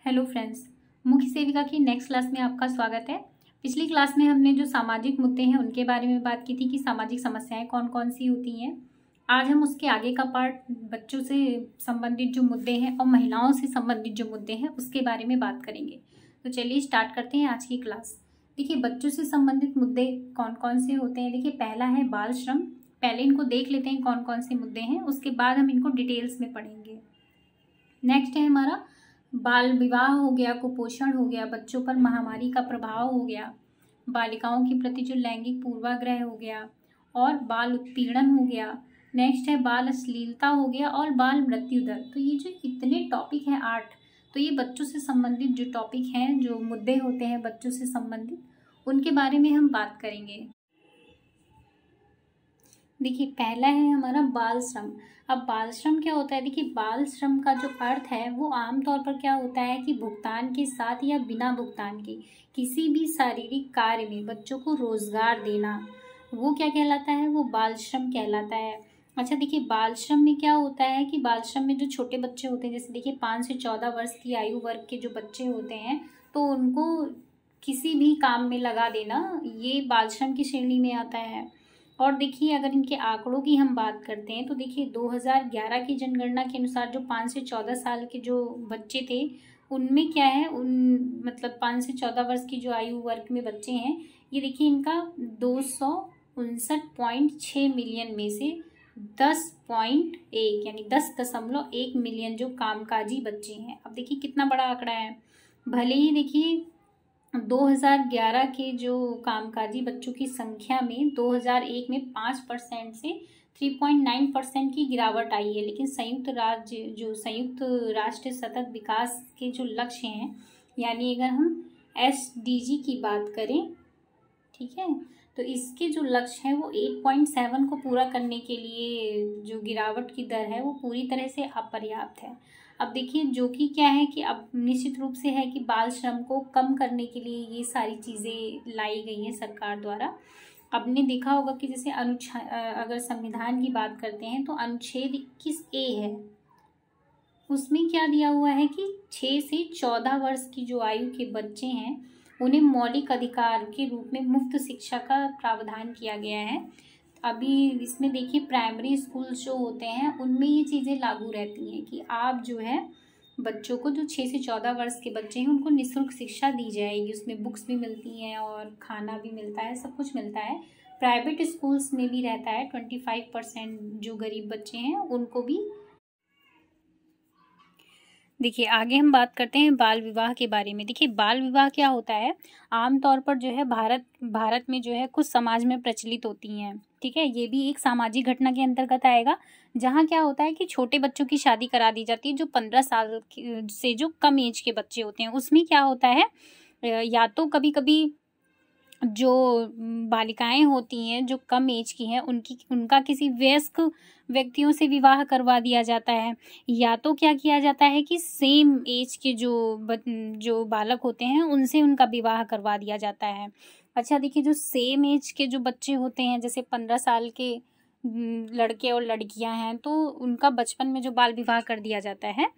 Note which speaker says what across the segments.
Speaker 1: Hello friends, मुख्य सेविका की नेक्स्ट क्लास में आपका स्वागत है। पिछली क्लास में हमने जो सामाजिक मुद्दे हैं उनके बारे में बात की थी कि सामाजिक समस्याएं कौन कौन सी होती हैं। आज हम उसके आगे का पार्ट बच्चों से संबंधित जो मुद्दे हैं और महिलाओं से संबंधित जो मुद्दे हैं उसके बारे में बात करेंगे। तो चलिए स्टार्ट करते हैं आज की क्लास। देखिए, बच्चों से संबंधित मुद्दे कौन कौन से होते हैं। देखिए, पहला है बाल श्रम। पहले इनको देख लेते हैं कौन कौन से मुद्दे हैं, उसके बाद हम इनको डिटेल्स में पढ़ेंगे। नेक्स्ट है हमारा बाल विवाह हो गया, कुपोषण हो गया, बच्चों पर महामारी का प्रभाव हो गया, बालिकाओं के प्रति जो लैंगिक पूर्वाग्रह हो गया और बाल उत्पीड़न हो गया। नेक्स्ट है बाल अश्लीलता हो गया और बाल मृत्यु दर। तो ये जो इतने टॉपिक हैं 8, तो ये बच्चों से संबंधित जो टॉपिक हैं, जो मुद्दे होते हैं बच्चों से संबंधित, उनके बारे में हम बात करेंगे। देखिए, पहला है हमारा बाल श्रम। अब बाल श्रम क्या होता है? देखिए, बाल श्रम का जो अर्थ है वो आमतौर पर क्या होता है कि भुगतान के साथ या बिना भुगतान के किसी भी शारीरिक कार्य में बच्चों को रोजगार देना, वो क्या कहलाता है? वो बाल श्रम कहलाता है। अच्छा, देखिए, बाल श्रम में क्या होता है कि बाल श्रम में जो छोटे बच्चे होते हैं, जैसे देखिए 5 से 14 वर्ष की आयु वर्ग के जो बच्चे होते हैं, तो उनको किसी भी काम में लगा देना, ये बाल श्रम की श्रेणी में आता है। और देखिए, अगर इनके आंकड़ों की हम बात करते हैं तो देखिए 2011 की जनगणना के अनुसार जो 5 से 14 साल के जो बच्चे थे, उनमें क्या है, मतलब 5 से 14 वर्ष की जो आयु वर्ग में बच्चे हैं, ये देखिए इनका 259.6 मिलियन में से 10.1 यानी 10.1 मिलियन जो कामकाजी बच्चे हैं। अब देखिए कितना बड़ा आंकड़ा है। भले ही देखिए 2011 के जो कामकाजी बच्चों की संख्या में 2001 में 5% से 3.9% की गिरावट आई है, लेकिन संयुक्त राष्ट्र सतत विकास के जो लक्ष्य हैं, यानी अगर हम SDG की बात करें, ठीक है, तो इसके जो लक्ष्य है वो 8.7 को पूरा करने के लिए जो गिरावट की दर है वो पूरी तरह से अपर्याप्त है। अब देखिए, जो कि क्या है कि अब निश्चित रूप से है कि बाल श्रम को कम करने के लिए ये सारी चीज़ें लाई गई हैं सरकार द्वारा। आपने देखा होगा कि जैसे अगर संविधान की बात करते हैं तो अनुच्छेद 21A है, उसमें क्या दिया हुआ है कि 6 से 14 वर्ष की जो आयु के बच्चे हैं उन्हें मौलिक अधिकार के रूप में मुफ्त शिक्षा का प्रावधान किया गया है। अभी इसमें देखिए प्राइमरी स्कूल जो होते हैं उनमें ये चीज़ें लागू रहती हैं कि आप जो है बच्चों को, जो 6 से 14 वर्ष के बच्चे हैं, उनको निःशुल्क शिक्षा दी जाएगी। उसमें बुक्स भी मिलती हैं और खाना भी मिलता है, सब कुछ मिलता है। प्राइवेट स्कूल्स में भी रहता है 25% जो गरीब बच्चे हैं उनको भी। देखिए, आगे हम बात करते हैं बाल विवाह के बारे में। देखिए, बाल विवाह क्या होता है? आमतौर पर जो है भारत में जो है कुछ समाज में प्रचलित होती हैं, ठीक है। ये भी एक सामाजिक घटना के अंतर्गत आएगा, जहाँ क्या होता है कि छोटे बच्चों की शादी करा दी जाती है, जो 15 साल से जो कम एज के बच्चे होते हैं। उसमें क्या होता है, या तो कभी कभी जो बालिकाएं होती हैं जो कम एज की हैं उनका किसी वयस्क व्यक्तियों से विवाह करवा दिया जाता है, या तो क्या किया जाता है कि सेम एज के जो बालक होते हैं उनसे उनका विवाह करवा दिया जाता है। अच्छा, देखिए, जो सेम एज के जो बच्चे होते हैं, जैसे 15 साल के लड़के और लड़कियां हैं, तो उनका बचपन में जो बाल विवाह कर दिया जाता है,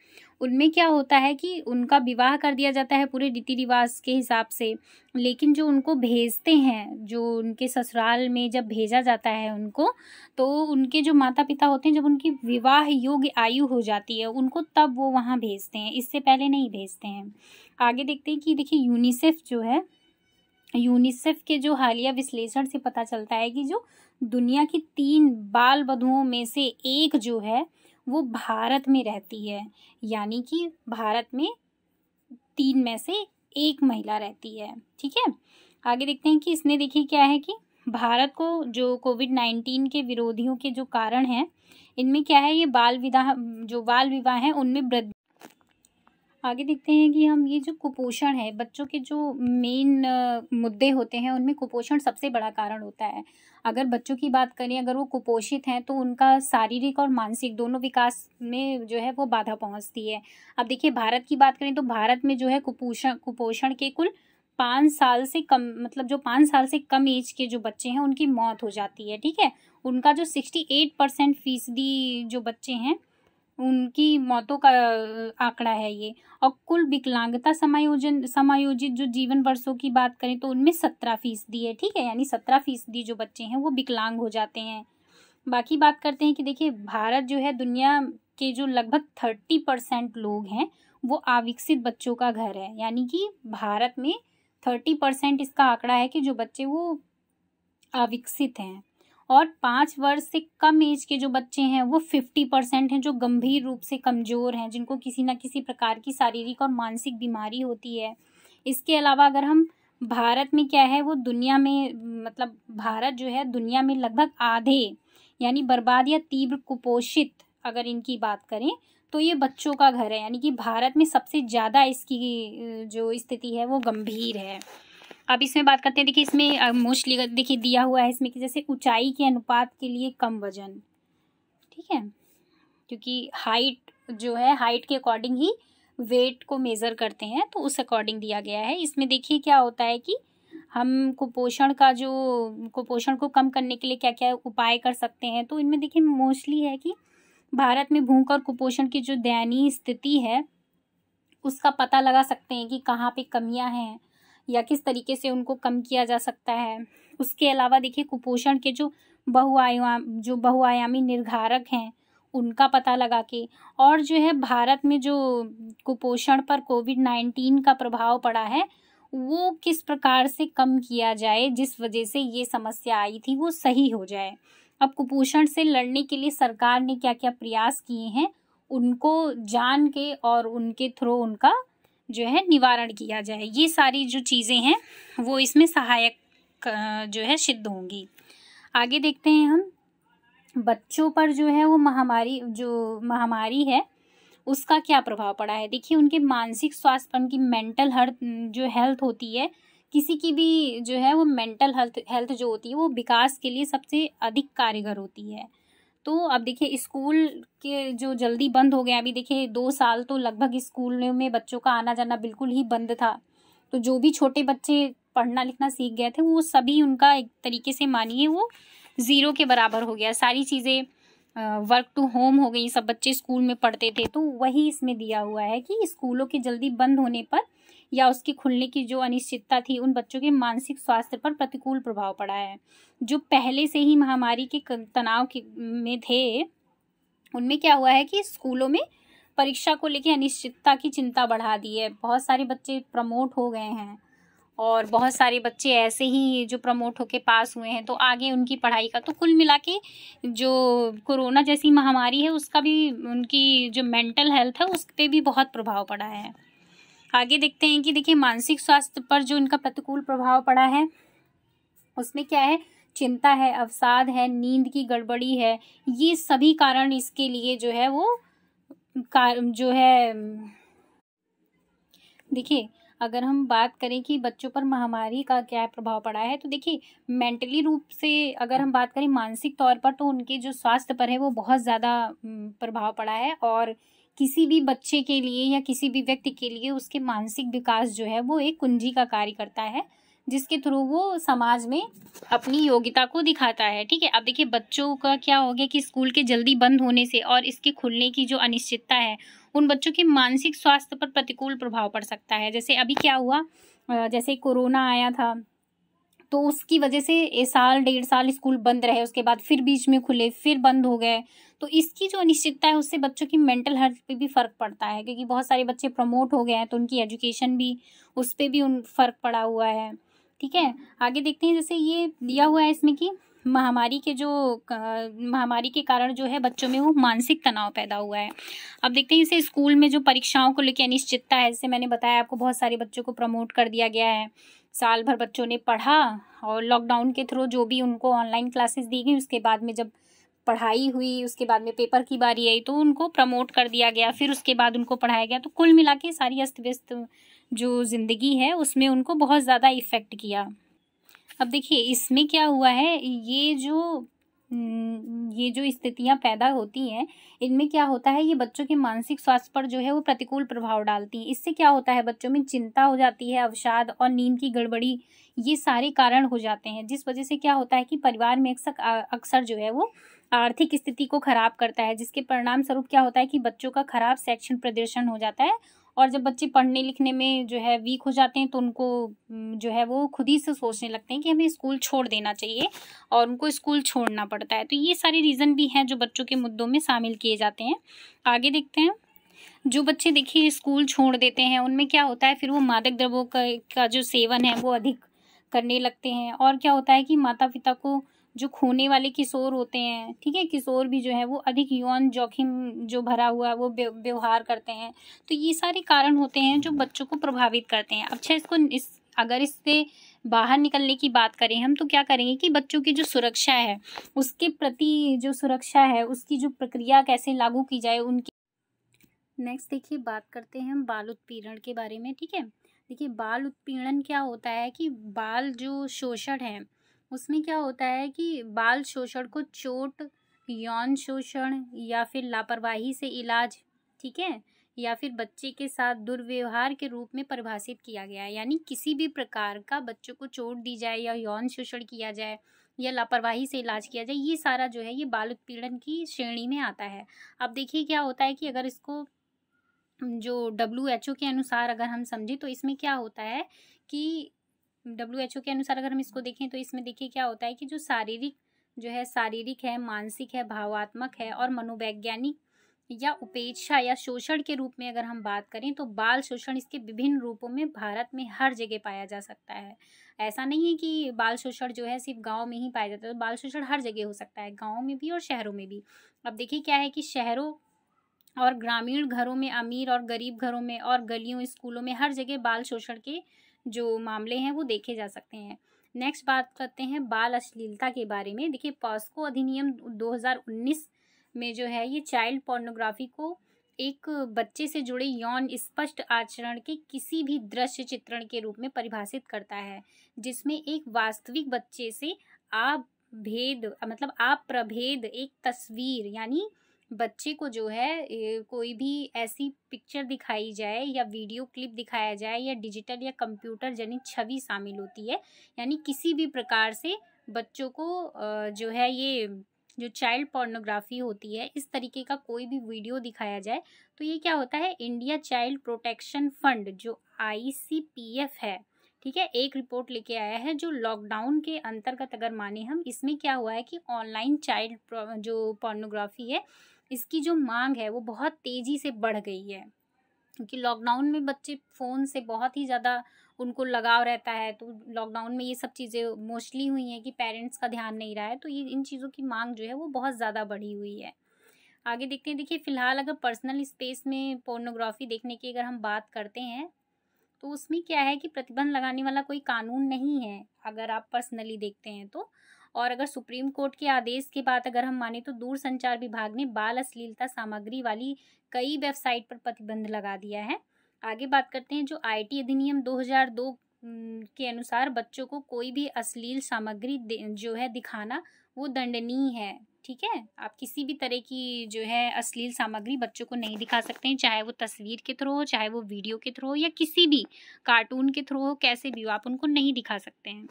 Speaker 1: उनमें क्या होता है कि उनका विवाह कर दिया जाता है पूरे रीति रिवाज के हिसाब से। लेकिन जो उनको भेजते हैं, जो उनके ससुराल में जब भेजा जाता है उनको, तो उनके जो माता पिता होते हैं, जब उनकी विवाह योग्य आयु हो जाती है उनको, तब वो वहाँ भेजते हैं, इससे पहले नहीं भेजते हैं। आगे देखते हैं कि देखिए यूनिसेफ के जो हालिया विश्लेषण से पता चलता है कि जो दुनिया की 3 बाल वधुओं में से एक जो है वो भारत में रहती है, यानी कि भारत में 3 में से 1 महिला रहती है, ठीक है। आगे देखते हैं कि इसने देखिए क्या है कि भारत को जो कोविड-19 के विरोधियों के जो कारण हैं, इनमें क्या है, ये बाल विवाह हैं उनमें वृद्धि। आगे देखते हैं कि हम ये जो कुपोषण है, बच्चों के जो मेन मुद्दे होते हैं उनमें कुपोषण सबसे बड़ा कारण होता है। अगर बच्चों की बात करें, अगर वो कुपोषित हैं तो उनका शारीरिक और मानसिक दोनों विकास में जो है वो बाधा पहुंचती है। अब देखिए, भारत की बात करें तो भारत में जो है कुपोषण के कुल 5 साल से कम, मतलब जो 5 साल से कम एज के जो बच्चे हैं उनकी मौत हो जाती है, ठीक है। उनका जो 68% फीसदी जो बच्चे हैं उनकी मौतों का आंकड़ा है ये। और कुल विकलांगता समायोजित जो जीवन वर्षों की बात करें तो उनमें 17% है, ठीक है, यानी 17% जो बच्चे हैं वो विकलांग हो जाते हैं। बाकी बात करते हैं कि देखिए भारत जो है दुनिया के जो लगभग 30% लोग हैं वो अविकसित बच्चों का घर है, यानी कि भारत में 30% इसका आंकड़ा है कि जो बच्चे वो अविकसित हैं। और 5 वर्ष से कम एज के जो बच्चे हैं वो 50% हैं जो गंभीर रूप से कमज़ोर हैं, जिनको किसी न किसी प्रकार की शारीरिक और मानसिक बीमारी होती है। इसके अलावा अगर हम भारत में क्या है वो दुनिया में मतलब भारत जो है दुनिया में लगभग आधे यानी बर्बाद या तीव्र कुपोषित अगर इनकी बात करें तो ये बच्चों का घर है, यानी कि भारत में सबसे ज़्यादा इसकी जो स्थिति है वो गंभीर है। अब इसमें बात करते हैं, देखिए इसमें मोस्टली देखिए दिया हुआ है इसमें कि जैसे ऊंचाई के अनुपात के लिए कम वजन, ठीक है, क्योंकि हाइट जो है हाइट के अकॉर्डिंग ही वेट को मेज़र करते हैं, तो उस अकॉर्डिंग दिया गया है। इसमें देखिए क्या होता है कि हम कुपोषण को कम करने के लिए क्या क्या उपाय कर सकते हैं, तो इनमें देखिए मोस्टली है कि भारत में भूख और कुपोषण की जो दयनीय स्थिति है उसका पता लगा सकते हैं कि कहाँ पे कमियां हैं या किस तरीके से उनको कम किया जा सकता है। उसके अलावा देखिए कुपोषण के जो बहुआयामी निर्धारक हैं उनका पता लगा के, और जो है भारत में जो कुपोषण पर कोविड-19 का प्रभाव पड़ा है वो किस प्रकार से कम किया जाए जिस वजह से ये समस्या आई थी वो सही हो जाए। अब कुपोषण से लड़ने के लिए सरकार ने क्या क्या प्रयास किए हैं उनको जान के और उनके थ्रू उनका जो है निवारण किया जाए, ये सारी जो चीज़ें हैं वो इसमें सहायक जो है सिद्ध होंगी। आगे देखते हैं हम बच्चों पर जो है वो महामारी है उसका क्या प्रभाव पड़ा है। देखिए उनके मानसिक स्वास्थ्य पर, उनकी मेंटल हेल्थ होती है, किसी की भी जो है वो मेंटल हेल्थ जो होती है वो विकास के लिए सबसे अधिक कारगर होती है। तो अब देखिए स्कूल के जो जल्दी बंद हो गए, अभी देखिए 2 साल तो लगभग स्कूल में बच्चों का आना जाना बिल्कुल ही बंद था, तो जो भी छोटे बच्चे पढ़ना लिखना सीख गए थे वो सभी उनका एक तरीके से मानिए वो 0 के बराबर हो गया। सारी चीज़ें वर्क टू होम हो गई, सब बच्चे स्कूल में पढ़ते थे, तो वही इसमें दिया हुआ है कि स्कूलों के जल्दी बंद होने पर या उसके खुलने की जो अनिश्चितता थी उन बच्चों के मानसिक स्वास्थ्य पर प्रतिकूल प्रभाव पड़ा है। जो पहले से ही महामारी के तनाव में थे उनमें क्या हुआ है कि स्कूलों में परीक्षा को लेकर अनिश्चितता की चिंता बढ़ा दी है। बहुत सारे बच्चे प्रमोट हो गए हैं और बहुत सारे बच्चे ऐसे ही जो प्रमोट होके पास हुए हैं, तो आगे उनकी पढ़ाई का, तो कुल मिला के जो कोरोना जैसी महामारी है उसका भी उनकी जो मेंटल हेल्थ है उस पर भी बहुत प्रभाव पड़ा है। आगे देखते हैं कि देखिए मानसिक स्वास्थ्य पर जो इनका प्रतिकूल प्रभाव पड़ा है उसमें क्या है, चिंता है, अवसाद है, नींद की गड़बड़ी है, ये सभी कारण इसके लिए जो है वो जो है देखिए अगर हम बात करें कि बच्चों पर महामारी का क्या प्रभाव पड़ा है, तो देखिए मेंटली रूप से अगर हम बात करें मानसिक तौर पर तो उनके जो स्वास्थ्य पर है वो बहुत ज़्यादा प्रभाव पड़ा है। और किसी भी बच्चे के लिए या किसी भी व्यक्ति के लिए उसके मानसिक विकास जो है वो एक कुंजी का कार्य करता है जिसके थ्रू वो समाज में अपनी योग्यता को दिखाता है, ठीक है। अब देखिए बच्चों का क्या हो गया कि स्कूल के जल्दी बंद होने से और इसके खुलने की जो अनिश्चितता है उन बच्चों के मानसिक स्वास्थ्य पर प्रतिकूल प्रभाव पड़ सकता है। जैसे अभी क्या हुआ, जैसे कोरोना आया था तो उसकी वजह से साल 1.5 साल स्कूल बंद रहे, उसके बाद फिर बीच में खुले फिर बंद हो गए, तो इसकी जो अनिश्चितता है उससे बच्चों की मेंटल हेल्थ पे भी फ़र्क पड़ता है, क्योंकि बहुत सारे बच्चे प्रमोट हो गए हैं तो उनकी एजुकेशन भी उस पर भी फ़र्क पड़ा हुआ है, ठीक है। आगे देखते हैं, जैसे ये दिया हुआ है इसमें कि महामारी के कारण जो है बच्चों में वो मानसिक तनाव पैदा हुआ है। अब देखते हैं इसे स्कूल में जो परीक्षाओं को लेकर अनिश्चितता है, जैसे मैंने बताया आपको बहुत सारे बच्चों को प्रमोट कर दिया गया है, साल भर बच्चों ने पढ़ा और लॉकडाउन के थ्रू जो भी उनको ऑनलाइन क्लासेस दी गई उसके बाद में जब पढ़ाई हुई उसके बाद में पेपर की बारी आई तो उनको प्रमोट कर दिया गया, फिर उसके बाद उनको पढ़ाया गया, तो कुल मिला के सारी अस्त व्यस्त जो ज़िंदगी है उसमें उनको बहुत ज़्यादा इफ़ेक्ट किया। अब देखिए इसमें क्या हुआ है, ये जो स्थितियां पैदा होती हैं इनमें क्या होता है, ये बच्चों के मानसिक स्वास्थ्य पर जो है वो प्रतिकूल प्रभाव डालती हैं। इससे क्या होता है, बच्चों में चिंता हो जाती है, अवसाद और नींद की गड़बड़ी, ये सारे कारण हो जाते हैं, जिस वजह से क्या होता है कि परिवार में अक्सर जो है वो आर्थिक स्थिति को खराब करता है, जिसके परिणाम स्वरूप क्या होता है कि बच्चों का खराब शैक्षणिक प्रदर्शन हो जाता है। और जब बच्चे पढ़ने लिखने में जो है वीक हो जाते हैं तो उनको जो है वो खुद ही से सोचने लगते हैं कि हमें स्कूल छोड़ देना चाहिए और उनको स्कूल छोड़ना पड़ता है। तो ये सारे रीज़न भी हैं जो बच्चों के मुद्दों में शामिल किए जाते हैं। आगे देखते हैं। जो बच्चे देखिए स्कूल छोड़ देते हैं उनमें क्या होता है, फिर वो मादक द्रव्यों का जो सेवन है वो अधिक करने लगते हैं। और क्या होता है कि माता पिता को जो खोने वाले किशोर होते हैं, ठीक है, किशोर भी जो है वो अधिक यौन जोखिम जो भरा हुआ है वो व्यवहार करते हैं। तो ये सारे कारण होते हैं जो बच्चों को प्रभावित करते हैं। अच्छा, अगर इससे बाहर निकलने की बात करें हम तो क्या करेंगे कि बच्चों की जो सुरक्षा है उसके प्रति जो सुरक्षा है उसकी जो प्रक्रिया कैसे लागू की जाए उनकी। नेक्स्ट देखिए, बात करते हैं हम बाल उत्पीड़न के बारे में। ठीक है, देखिए बाल उत्पीड़न क्या होता है कि बाल जो शोषण है उसमें क्या होता है कि बाल शोषण को चोट, यौन शोषण या फिर लापरवाही से इलाज, ठीक है, या फिर बच्चे के साथ दुर्व्यवहार के रूप में परिभाषित किया गया है। यानी किसी भी प्रकार का बच्चों को चोट दी जाए या यौन शोषण किया जाए या लापरवाही से इलाज किया जाए, ये सारा जो है ये बाल उत्पीड़न की श्रेणी में आता है। अब देखिए क्या होता है कि अगर इसको जो WHO के अनुसार अगर हम समझें तो इसमें क्या होता है कि WHO के अनुसार अगर हम इसको देखें तो इसमें देखिए क्या होता है कि जो शारीरिक है, मानसिक है, भावात्मक है और मनोवैज्ञानिक या उपेक्षा या शोषण के रूप में अगर हम बात करें तो बाल शोषण इसके विभिन्न रूपों में भारत में हर जगह पाया जा सकता है। ऐसा नहीं है कि बाल शोषण जो है सिर्फ गांव में ही पाया जाता है, तो बाल शोषण हर जगह हो सकता है, गांव में भी और शहरों में भी। अब देखिए क्या है कि शहरों और ग्रामीण घरों में, अमीर और गरीब घरों में और गलियों, स्कूलों में हर जगह बाल शोषण के जो मामले हैं वो देखे जा सकते हैं। नेक्स्ट बात करते हैं बाल अश्लीलता के बारे में। देखिए पॉस्को अधिनियम 2019 में जो है ये चाइल्ड पोर्नोग्राफी को एक बच्चे से जुड़े यौन स्पष्ट आचरण के किसी भी दृश्य चित्रण के रूप में परिभाषित करता है, जिसमें एक वास्तविक बच्चे से आप प्रभेद एक तस्वीर, यानी बच्चे को जो है कोई भी ऐसी पिक्चर दिखाई जाए या वीडियो क्लिप दिखाया जाए या डिजिटल या कंप्यूटर जनित छवि शामिल होती है। यानी किसी भी प्रकार से बच्चों को जो है ये जो चाइल्ड पोर्नोग्राफी होती है इस तरीके का कोई भी वीडियो दिखाया जाए तो ये क्या होता है, इंडिया चाइल्ड प्रोटेक्शन फंड जो ICPF है, ठीक है, एक रिपोर्ट लेके आया है जो लॉकडाउन के अंतर्गत अगर माने हम, इसमें क्या हुआ है कि ऑनलाइन चाइल्ड जो पोर्नोग्राफी है इसकी जो मांग है वो बहुत तेज़ी से बढ़ गई है, क्योंकि लॉकडाउन में बच्चे फ़ोन से बहुत ही ज़्यादा उनको लगाव रहता है। तो लॉकडाउन में ये सब चीज़ें मोस्टली हुई हैं कि पेरेंट्स का ध्यान नहीं रहा है, तो ये इन चीज़ों की मांग जो है वो बहुत ज़्यादा बढ़ी हुई है। आगे देखते हैं। देखिए फ़िलहाल अगर पर्सनल स्पेस में पोर्नोग्राफी देखने की अगर हम बात करते हैं तो उसमें क्या है कि प्रतिबंध लगाने वाला कोई कानून नहीं है अगर आप पर्सनली देखते हैं तो। और अगर सुप्रीम कोर्ट के आदेश के बाद अगर हम माने तो दूरसंचार विभाग ने बाल अश्लीलता सामग्री वाली कई वेबसाइट पर प्रतिबंध लगा दिया है। आगे बात करते हैं। जो IT अधिनियम 2002 के अनुसार बच्चों को कोई भी अश्लील सामग्री जो है दिखाना वो दंडनीय है। ठीक है, आप किसी भी तरह की जो है अश्लील सामग्री बच्चों को नहीं दिखा सकते हैं, चाहे वो तस्वीर के थ्रू हो, चाहे वो वीडियो के थ्रू हो या किसी भी कार्टून के थ्रू हो, कैसे भी हो आप उनको नहीं दिखा सकते हैं।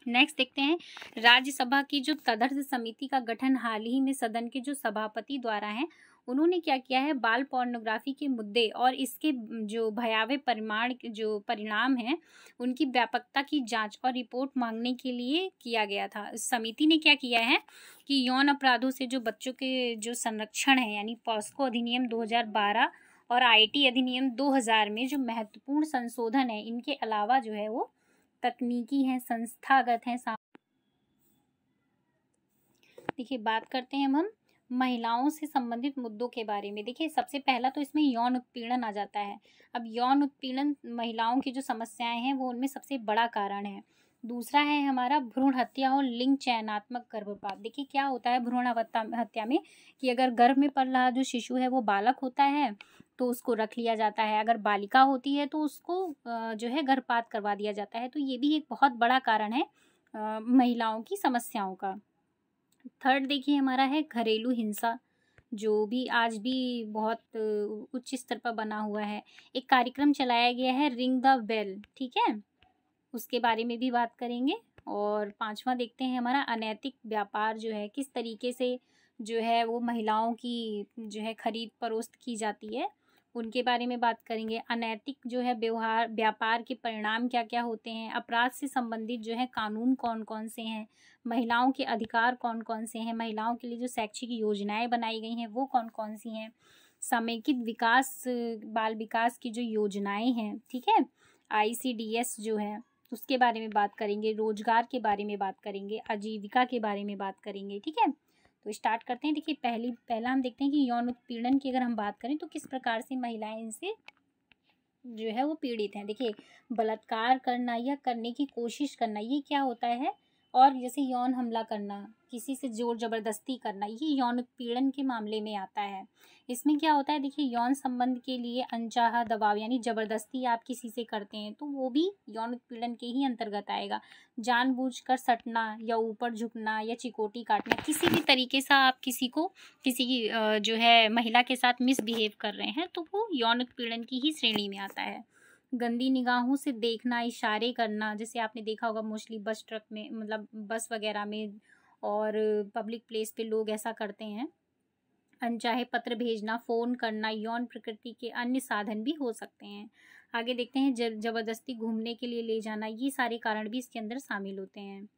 Speaker 1: नेक्स्ट देखते हैं। राज्यसभा की जो तदर्थ समिति का गठन हाल ही में सदन के जो सभापति द्वारा है, उन्होंने क्या किया है, बाल पोर्नोग्राफी के मुद्दे और इसके जो भयावह जो परिणाम हैं उनकी व्यापकता की जांच और रिपोर्ट मांगने के लिए किया गया था। समिति ने क्या किया है कि यौन अपराधों से जो बच्चों के जो संरक्षण है, यानी पॉस्को अधिनियम 2012 और IT अधिनियम 2000 में जो महत्वपूर्ण संशोधन है, इनके अलावा जो है वो तकनीकी हैं, संस्थागत हैं। देखिए बात करते हैं हम महिलाओं से संबंधित मुद्दों के बारे में। देखिए सबसे पहला तो इसमें यौन उत्पीड़न आ जाता है। अब यौन उत्पीड़न महिलाओं की जो समस्याएं हैं वो उनमें सबसे बड़ा कारण है। दूसरा है हमारा भ्रूण हत्या और लिंग चयनात्मक गर्भपात। देखिए क्या होता है भ्रूण हत्या में कि अगर गर्भ में पल रहा जो शिशु है वो बालक होता है तो उसको रख लिया जाता है, अगर बालिका होती है तो उसको जो है गर्भपात करवा दिया जाता है। तो ये भी एक बहुत बड़ा कारण है महिलाओं की समस्याओं का। थर्ड देखिए हमारा है घरेलू हिंसा, जो भी आज भी बहुत उच्च स्तर पर बना हुआ है। एक कार्यक्रम चलाया गया है रिंग द बेल, ठीक है, उसके बारे में भी बात करेंगे। और पांचवा देखते हैं हमारा अनैतिक व्यापार जो है, किस तरीके से जो है वो महिलाओं की जो है खरीद फरोख्त की जाती है, उनके बारे में बात करेंगे। अनैतिक जो है व्यवहार व्यापार के परिणाम क्या क्या होते हैं, अपराध से संबंधित जो है कानून कौन कौन से हैं, महिलाओं के अधिकार कौन कौन से हैं, महिलाओं के लिए जो शैक्षिक योजनाएं बनाई गई हैं वो कौन कौन सी हैं, समेकित विकास बाल विकास की जो योजनाएं हैं, ठीक है, ICDS जो है उसके बारे में बात करेंगे, रोजगार के बारे में बात करेंगे, आजीविका के बारे में बात करेंगे, ठीक है। तो स्टार्ट करते हैं। देखिए पहला हम देखते हैं कि यौन उत्पीड़न की अगर हम बात करें तो किस प्रकार से महिलाएं इनसे जो है वो पीड़ित हैं। देखिए बलात्कार करना या करने की कोशिश करना ये क्या होता है, और जैसे यौन हमला करना, किसी से जोर जबरदस्ती करना, ये यौन उत्पीड़न के मामले में आता है। इसमें क्या होता है, देखिए यौन संबंध के लिए अनचाहा दबाव यानी जबरदस्ती आप किसी से करते हैं तो वो भी यौन उत्पीड़न के ही अंतर्गत आएगा। जानबूझकर सटना या ऊपर झुकना या चिकोटी काटना, किसी भी तरीके से आप किसी को किसी की जो है महिला के साथ मिसबिहेव कर रहे हैं तो वो यौन उत्पीड़न की ही श्रेणी में आता है। गंदी निगाहों से देखना, इशारे करना, जैसे आपने देखा होगा मोस्टली बस ट्रक में, मतलब बस वगैरह में और पब्लिक प्लेस पे लोग ऐसा करते हैं। अनचाहे पत्र भेजना, फ़ोन करना, यौन प्रकृति के अन्य साधन भी हो सकते हैं। आगे देखते हैं जबरदस्ती घूमने के लिए ले जाना, ये सारे कारण भी इसके अंदर शामिल होते हैं।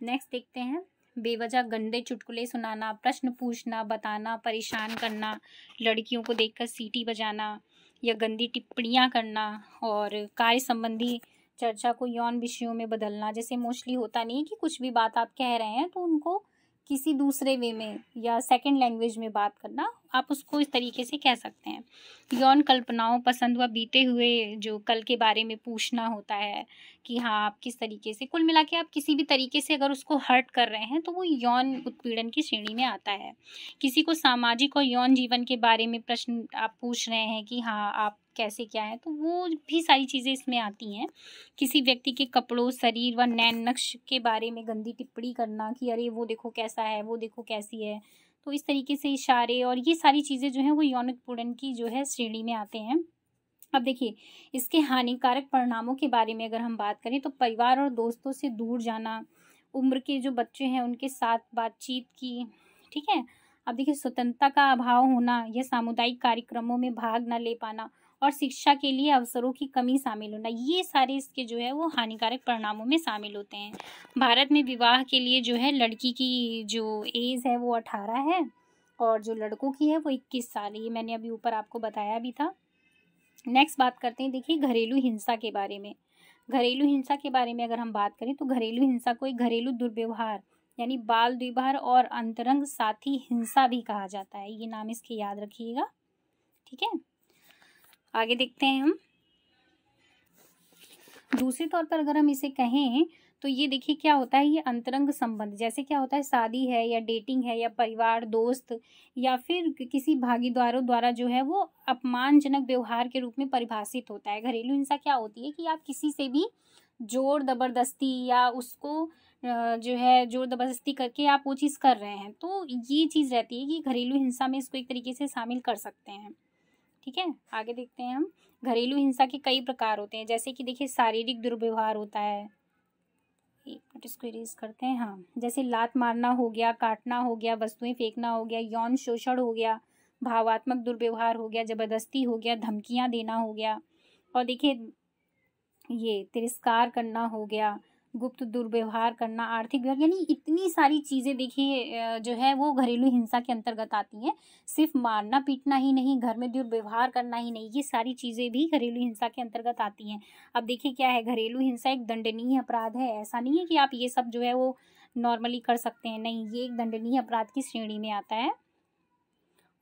Speaker 1: नेक्स्ट देखते हैं बेवजह गंदे चुटकुले सुनाना, प्रश्न पूछना, बताना, परेशान करना, लड़कियों को देखकर सीटी बजाना या गंदी टिप्पणियां करना, और कार्य संबंधी चर्चा को यौन विषयों में बदलना। जैसे मोस्टली होता नहीं है कि कुछ भी बात आप कह रहे हैं तो उनको किसी दूसरे वे में या सेकंड लैंग्वेज में बात करना, आप उसको इस तरीके से कह सकते हैं। यौन कल्पनाओं, पसंद व बीते हुए जो कल के बारे में पूछना होता है कि हाँ आप किस तरीके से, कुल मिला के आप किसी भी तरीके से अगर उसको हर्ट कर रहे हैं तो वो यौन उत्पीड़न की श्रेणी में आता है। किसी को सामाजिक और यौन जीवन के बारे में प्रश्न आप पूछ रहे हैं कि हाँ आप कैसे क्या है, तो वो भी सारी चीज़ें इसमें आती हैं। किसी व्यक्ति के कपड़ों, शरीर व नैन नक्श के बारे में गंदी टिप्पणी करना कि अरे वो देखो कैसा है, वो देखो कैसी है, तो इस तरीके से इशारे और ये सारी चीज़ें जो हैं वो यौन उत्पीड़न की जो है श्रेणी में आते हैं। अब देखिए इसके हानिकारक परिणामों के बारे में अगर हम बात करें तो परिवार और दोस्तों से दूर जाना, उम्र के जो बच्चे हैं उनके साथ बातचीत की, ठीक है। अब देखिए स्वतंत्रता का अभाव होना या सामुदायिक कार्यक्रमों में भाग न ले पाना और शिक्षा के लिए अवसरों की कमी शामिल होना, ये सारे इसके जो है वो हानिकारक परिणामों में शामिल होते हैं। भारत में विवाह के लिए जो है लड़की की जो एज है वो 18 है और जो लड़कों की है वो 21 साल है। ये मैंने अभी ऊपर आपको बताया भी था। नेक्स्ट बात करते हैं, देखिए घरेलू हिंसा के बारे में। घरेलू हिंसा के बारे में अगर हम बात करें तो घरेलू हिंसा को एक घरेलू दुर्व्यवहार यानी बाल विवाह और अंतरंग साथी हिंसा भी कहा जाता है। ये नाम इसके याद रखिएगा, ठीक है। आगे देखते हैं हम। दूसरे तौर पर अगर हम इसे कहें तो ये देखिए क्या होता है, ये अंतरंग संबंध, जैसे क्या होता है शादी है या डेटिंग है या परिवार, दोस्त या फिर किसी भागीदारों द्वारा जो है वो अपमानजनक व्यवहार के रूप में परिभाषित होता है। घरेलू हिंसा क्या होती है कि आप किसी से भी जोर जबरदस्ती या उसको जो है जोर जबरदस्ती करके आप वो चीज़ कर रहे हैं, तो ये चीज़ रहती है कि घरेलू हिंसा में इसको एक तरीके से शामिल कर सकते हैं, ठीक है। आगे देखते हैं हम। घरेलू हिंसा के कई प्रकार होते हैं, जैसे कि देखिए शारीरिक दुर्व्यवहार होता है, एक मिनट इसको इरेज करते हैं, हाँ, जैसे लात मारना हो गया, काटना हो गया, वस्तुएं फेंकना हो गया, यौन शोषण हो गया, भावात्मक दुर्व्यवहार हो गया, जबरदस्ती हो गया, धमकियां देना हो गया, और देखिए ये तिरस्कार करना हो गया, गुप्त दुर्व्यवहार करना, आर्थिक व्यवहार, यानी इतनी सारी चीज़ें देखिए जो है वो घरेलू हिंसा के अंतर्गत आती हैं। सिर्फ मारना पीटना ही नहीं, घर में दुर्व्यवहार करना ही नहीं, ये सारी चीज़ें भी घरेलू हिंसा के अंतर्गत आती हैं। अब देखिए क्या है, घरेलू हिंसा एक दंडनीय अपराध है। ऐसा नहीं है कि आप ये सब जो है वो नॉर्मली कर सकते हैं, नहीं, ये एक दंडनीय अपराध की श्रेणी में आता है।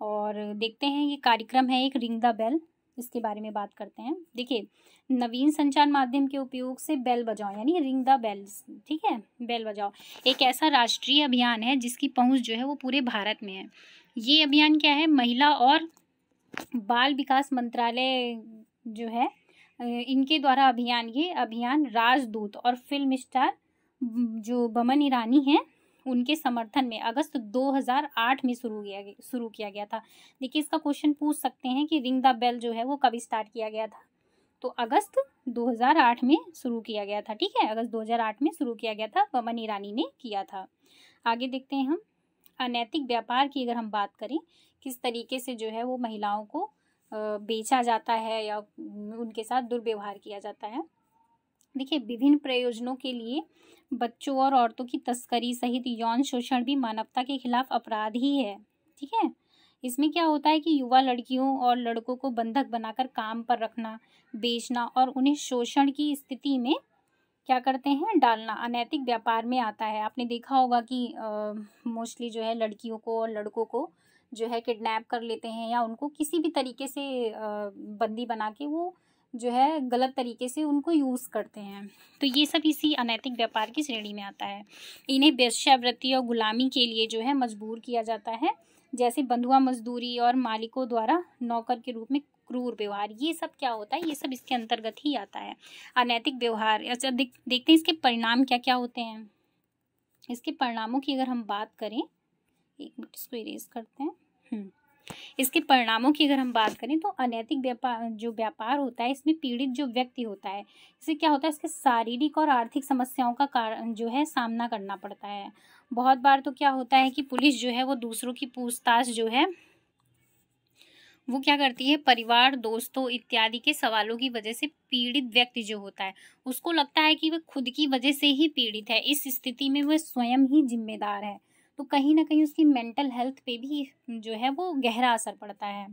Speaker 1: और देखते हैं ये कार्यक्रम है एक रिंग द बेल, इसके बारे में बात करते हैं। देखिए नवीन संचार माध्यम के उपयोग से बेल बजाओ यानी रिंग द बेल्स, ठीक है, बेल बजाओ एक ऐसा राष्ट्रीय अभियान है जिसकी पहुंच जो है वो पूरे भारत में है। ये अभियान क्या है, महिला और बाल विकास मंत्रालय जो है इनके द्वारा ये अभियान राजदूत और फिल्म स्टार जो बमन ईरानी हैं उनके समर्थन में अगस्त 2008 में शुरू किया गया था। देखिए इसका क्वेश्चन पूछ सकते हैं कि रिंग द बेल जो है वो कब स्टार्ट किया गया था, तो अगस्त 2008 में शुरू किया गया था, ठीक है, अगस्त 2008 में शुरू किया गया था, बमन ईरानी ने किया था। आगे देखते हैं हम। अनैतिक व्यापार की अगर हम बात करें, किस तरीके से जो है वो महिलाओं को बेचा जाता है या उनके साथ दुर्व्यवहार किया जाता है। देखिए, विभिन्न प्रयोजनों के लिए बच्चों और औरतों की तस्करी सहित यौन शोषण भी मानवता के खिलाफ अपराध ही है। ठीक है, इसमें क्या होता है कि युवा लड़कियों और लड़कों को बंधक बनाकर काम पर रखना, बेचना और उन्हें शोषण की स्थिति में क्या करते हैं, डालना अनैतिक व्यापार में आता है। आपने देखा होगा कि मोस्टली जो है लड़कियों को और लड़कों को जो है किडनैप कर लेते हैं या उनको किसी भी तरीके से बंदी बना के वो जो है गलत तरीके से उनको यूज़ करते हैं। तो ये सब इसी अनैतिक व्यापार की श्रेणी में आता है। इन्हें वेश्यावृत्ति और गुलामी के लिए जो है मजबूर किया जाता है, जैसे बंधुआ मजदूरी और मालिकों द्वारा नौकर के रूप में क्रूर व्यवहार। ये सब क्या होता है, ये सब इसके अंतर्गत ही आता है, अनैतिक व्यवहार। अच्छा, देखते हैं इसके परिणाम क्या क्या होते हैं। इसके परिणामों की अगर हम बात करें, एक मिनट इसको इरेज करते हैं। इसके परिणामों की अगर हम बात करें तो अनैतिक व्यापार होता है, इसमें पीड़ित जो व्यक्ति होता है, इससे क्या होता है, इसके शारीरिक और आर्थिक समस्याओं का कारण जो है सामना करना पड़ता है। बहुत बार तो क्या होता है कि पुलिस जो है वो दूसरों की पूछताछ जो है वो क्या करती है, परिवार, दोस्तों इत्यादि के सवालों की वजह से पीड़ित व्यक्ति जो होता है उसको लगता है कि वह खुद की वजह से ही पीड़ित है। इस स्थिति में वह स्वयं ही जिम्मेदार है, तो कहीं ना कहीं उसकी मेंटल हेल्थ पे भी जो है वो गहरा असर पड़ता है।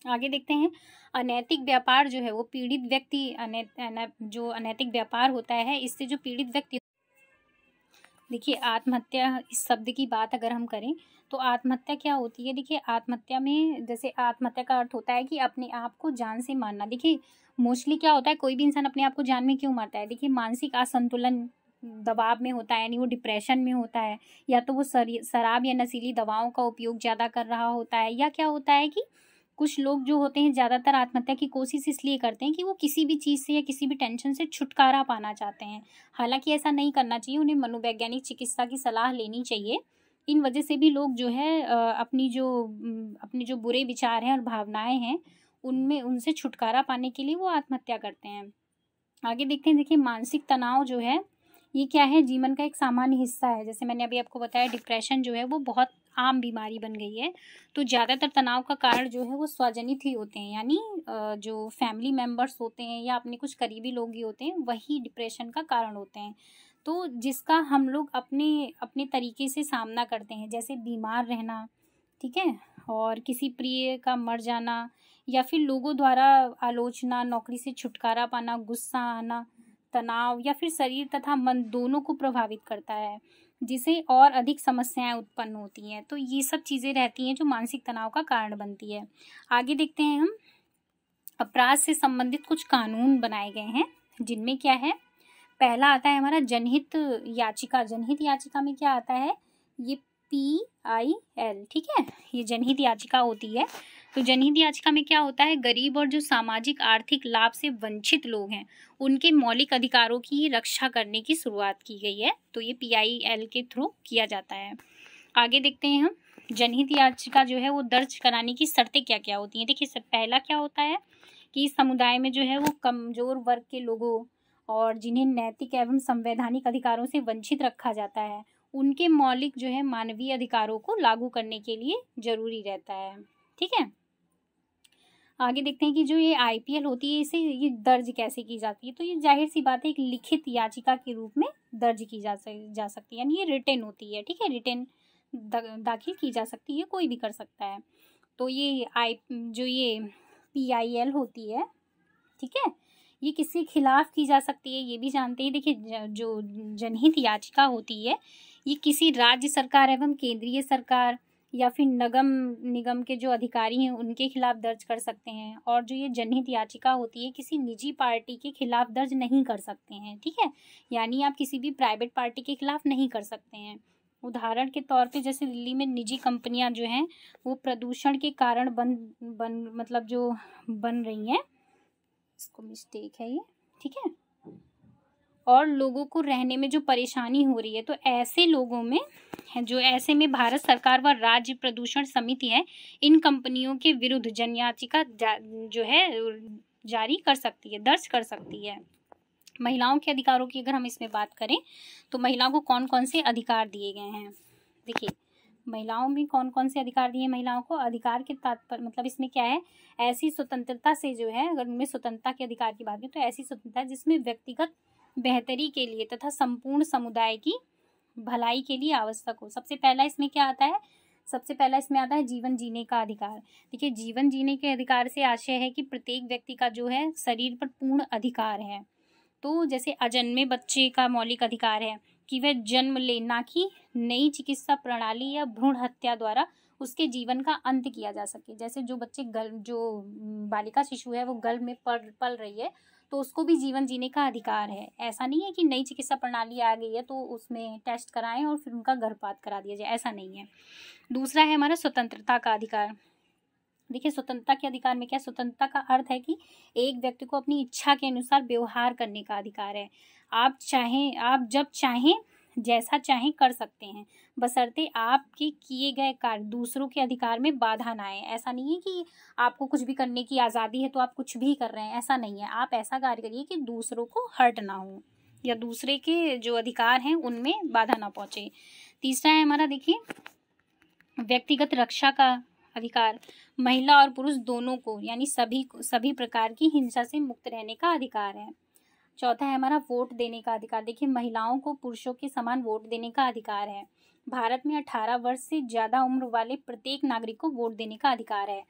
Speaker 1: आगे देखते हैं, अनैतिक व्यापार जो है वो पीड़ित व्यक्ति जो अनैतिक व्यापार होता है इससे जो पीड़ित व्यक्ति, देखिए आत्महत्या इस शब्द की बात अगर हम करें तो आत्महत्या क्या होती है। देखिए, आत्महत्या में जैसे आत्महत्या का अर्थ होता है कि अपने आप को जान से मारना। देखिए, मोस्टली क्या होता है, कोई भी इंसान अपने आप को जान में क्यों मारता है, देखिए मानसिक असंतुलन दबाव में होता है, यानी वो डिप्रेशन में होता है, या तो वो शराब या नशीली दवाओं का उपयोग ज़्यादा कर रहा होता है, या क्या होता है कि कुछ लोग जो होते हैं ज़्यादातर आत्महत्या की कोशिश इसलिए करते हैं कि वो किसी भी चीज़ से या किसी भी टेंशन से छुटकारा पाना चाहते हैं। हालांकि ऐसा नहीं करना चाहिए, उन्हें मनोवैज्ञानिक चिकित्सा की सलाह लेनी चाहिए। इन वजह से भी लोग जो है अपनी जो बुरे विचार हैं और भावनाएं हैं उनसे छुटकारा पाने के लिए वो आत्महत्या करते हैं। आगे देखते हैं, देखिए मानसिक तनाव जो है ये क्या है, जीवन का एक सामान्य हिस्सा है। जैसे मैंने अभी आपको बताया, डिप्रेशन जो है वो बहुत आम बीमारी बन गई है। तो ज़्यादातर तनाव का कारण जो है वो स्वजनित ही होते हैं, यानी जो फैमिली मेम्बर्स होते हैं या अपने कुछ करीबी लोग ही होते हैं वही डिप्रेशन का कारण होते हैं। तो जिसका हम लोग अपने अपने तरीके से सामना करते हैं, जैसे बीमार रहना, ठीक है, और किसी प्रिय का मर जाना, या फिर लोगों द्वारा आलोचना, नौकरी से छुटकारा पाना, गुस्सा आना, तनाव, या फिर शरीर तथा मन दोनों को प्रभावित करता है, जिसे और अधिक समस्याएं उत्पन्न होती हैं। तो ये सब चीज़ें रहती हैं जो मानसिक तनाव का कारण बनती है। आगे देखते हैं हम, अपराध से संबंधित कुछ कानून बनाए गए हैं, जिनमें क्या है, पहला आता है हमारा जनहित याचिका। जनहित याचिका में क्या आता है, ये PIL, ठीक है, ये जनहित याचिका होती है। तो जनहित याचिका में क्या होता है, गरीब और जो सामाजिक आर्थिक लाभ से वंचित लोग हैं उनके मौलिक अधिकारों की रक्षा करने की शुरुआत की गई है। तो ये PIL के थ्रू किया जाता है। आगे देखते हैं हम, जनहित याचिका जो है वो दर्ज कराने की शर्तें क्या क्या होती हैं। देखिए, पहला क्या होता है कि इस समुदाय में जो है वो कमजोर वर्ग के लोगों और जिन्हें नैतिक एवं संवैधानिक अधिकारों से वंचित रखा जाता है उनके मौलिक जो है मानवीय अधिकारों को लागू करने के लिए जरूरी रहता है। ठीक है, आगे देखते हैं कि जो ये IPL होती है इसे ये दर्ज कैसे की जाती है। तो ये जाहिर सी बात है एक लिखित याचिका के रूप में दर्ज की जा सकती है, यानी ये रिटन होती है। ठीक है, रिटन दाखिल की जा सकती है, कोई भी कर सकता है। तो ये जो ये PIL होती है, ठीक है, ये किसके खिलाफ की जा सकती है ये भी जानते हैं। देखिए, जो जनहित याचिका होती है ये किसी राज्य सरकार एवं केंद्रीय सरकार या फिर निगम के जो अधिकारी हैं उनके खिलाफ दर्ज कर सकते हैं। और जो ये जनहित याचिका होती है किसी निजी पार्टी के खिलाफ दर्ज नहीं कर सकते हैं। ठीक है, यानी आप किसी भी प्राइवेट पार्टी के खिलाफ नहीं कर सकते हैं। उदाहरण के तौर पे जैसे दिल्ली में निजी कंपनियां जो हैं वो प्रदूषण के कारण मतलब जो बन रही हैं, इसको मिस्टेक है ये, ठीक है, और लोगों को रहने में जो परेशानी हो रही है, तो ऐसे लोगों में ऐसे में भारत सरकार व राज्य प्रदूषण समिति है इन कंपनियों के विरुद्ध जन याचिका जो है जारी कर सकती है, दर्ज कर सकती है। महिलाओं के अधिकारों की अगर हम इसमें बात करें तो महिलाओं को कौन कौन से अधिकार दिए गए हैं। देखिए, महिलाओं में कौन कौन से अधिकार दिए महिलाओं को? अधिकार के तात्पर्य मतलब इसमें क्या है, ऐसी स्वतंत्रता से जो है, अगर उनमें स्वतंत्रता के अधिकार की बात करें तो ऐसी स्वतंत्रता जिसमें व्यक्तिगत बेहतरी के लिए तथा संपूर्ण समुदाय की भलाई के लिए आवश्यक हो। सबसे पहला इसमें क्या आता है? सबसे पहला इसमें आता है जीवन जीने का अधिकार। देखिए, जीवन जीने के अधिकार से आशय है कि प्रत्येक व्यक्ति का जो है शरीर पर पूर्ण अधिकार है। तो जैसे अजन्मे बच्चे का मौलिक अधिकार है कि वह जन्म ले, ना कि नई चिकित्सा प्रणाली या भ्रूण हत्या द्वारा उसके जीवन का अंत किया जा सके। जैसे जो बच्चे जो बालिका शिशु है वो गर्भ में पल रही है तो उसको भी जीवन जीने का अधिकार है। ऐसा नहीं है कि नई चिकित्सा प्रणाली आ गई है तो उसमें टेस्ट कराएं और फिर उनका गर्भपात करा दिया जाए, ऐसा नहीं है। दूसरा है हमारा स्वतंत्रता का अधिकार। देखिए, स्वतंत्रता के अधिकार में क्या, स्वतंत्रता का अर्थ है कि एक व्यक्ति को अपनी इच्छा के अनुसार व्यवहार करने का अधिकार है। आप जब चाहें जैसा चाहें कर सकते हैं, बशर्ते आपके किए गए कार्य दूसरों के अधिकार में बाधा ना आए। ऐसा नहीं है कि आपको कुछ भी करने की आज़ादी है तो आप कुछ भी कर रहे हैं, ऐसा नहीं है। आप ऐसा कार्य करिए कि दूसरों को हर्ट ना हो या दूसरे के जो अधिकार हैं उनमें बाधा ना पहुंचे। तीसरा है हमारा, देखिए, व्यक्तिगत रक्षा का अधिकार। महिला और पुरुष दोनों को यानी सभी प्रकार की हिंसा से मुक्त रहने का अधिकार है। चौथा है हमारा वोट देने का अधिकार। देखिए, महिलाओं को पुरुषों के समान वोट देने का अधिकार है। भारत में 18 वर्ष से ज़्यादा उम्र वाले प्रत्येक नागरिक को वोट देने का अधिकार है।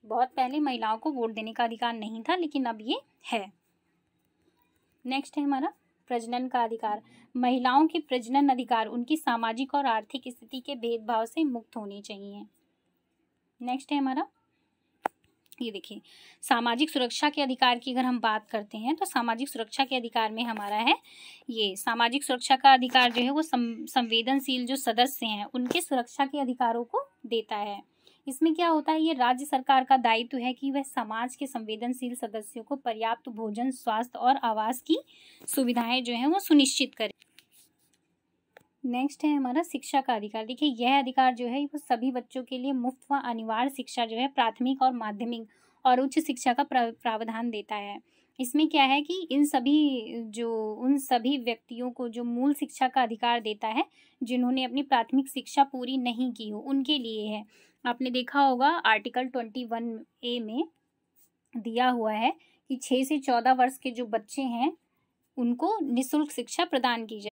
Speaker 1: बहुत पहले महिलाओं को वोट देने का अधिकार नहीं था, लेकिन अब ये है। नेक्स्ट है हमारा प्रजनन का अधिकार। महिलाओं के प्रजनन अधिकार उनकी सामाजिक और आर्थिक स्थिति के भेदभाव से मुक्त होने चाहिए। नेक्स्ट है हमारा, ये देखिए, सामाजिक सुरक्षा के अधिकार की अगर हम बात करते हैं तो सामाजिक सुरक्षा के अधिकार में हमारा है ये, सामाजिक सुरक्षा का अधिकार जो है वो संवेदनशील जो सदस्य हैं उनके सुरक्षा के अधिकारों को देता है। इसमें क्या होता है, ये राज्य सरकार का दायित्व है कि वह समाज के संवेदनशील सदस्यों को पर्याप्त भोजन, स्वास्थ्य और आवास की सुविधाएं जो हैं वो सुनिश्चित करे। नेक्स्ट है हमारा शिक्षा का अधिकार। देखिए, यह अधिकार जो है वो सभी बच्चों के लिए मुफ्त व अनिवार्य शिक्षा जो है प्राथमिक और माध्यमिक और उच्च शिक्षा का प्रावधान देता है। इसमें क्या है कि उन सभी व्यक्तियों को जो मूल शिक्षा का अधिकार देता है जिन्होंने अपनी प्राथमिक शिक्षा पूरी नहीं की हो, उनके लिए है। आपने देखा होगा आर्टिकल 21A में दिया हुआ है कि 6 से 14 वर्ष के जो बच्चे हैं उनको निःशुल्क शिक्षा प्रदान की जाए।